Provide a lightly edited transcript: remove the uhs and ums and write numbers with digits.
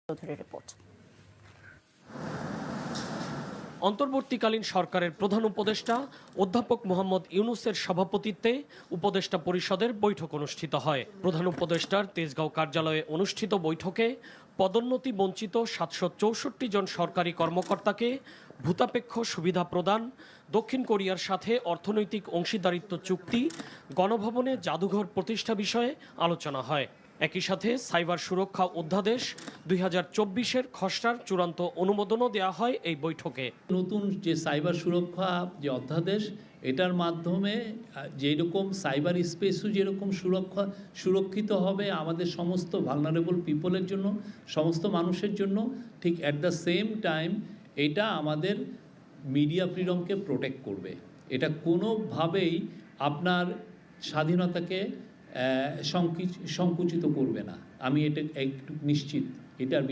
চৌধুরীর রিপোর্ট। অন্তর্বর্তীকালীন সরকারের প্রধান উপদেষ্টা অধ্যাপক মোহাম্মদ ইউনূসের সভাপতিত্বে উপদেষ্টা পরিষদের বৈঠক অনুষ্ঠিত হয়। প্রধান উপদেষ্টার তেজগাঁও কার্যালয়ে অনুষ্ঠিত বৈঠকে পদোন্নতি বঞ্চিত ৭৬৪ জন সরকারি কর্মকর্তাকে ভূতাপেক্ষ সুবিধা প্রদান, দক্ষিণ কোরিয়ার সাথে অর্থনৈতিক অংশীদারিত্ব চুক্তি, গণভবনে জাদুঘর প্রতিষ্ঠা বিষয়ে আলোচনা হয়। একই সাথে সাইবার সুরক্ষা অধ্যাদেশ ২০২৪-এর খসড়ার চূড়ান্ত অনুমোদনও দেওয়া হয় এই বৈঠকে। নতুন যে সাইবার সুরক্ষা যে অধ্যাদেশ, এটার মাধ্যমে যেরকম সাইবার স্পেসও যেরকম সুরক্ষিত হবে আমাদের সমস্ত ভালনারেবল পিপলের জন্য, সমস্ত মানুষের জন্য, ঠিক অ্যাট দ্য সেম টাইম এটা আমাদের মিডিয়া ফ্রিডমকে প্রোটেক্ট করবে। এটা কোনোভাবেই আপনার স্বাধীনতাকে সংকুচিত করবে না। আমি এটা একটু নিশ্চিত এটার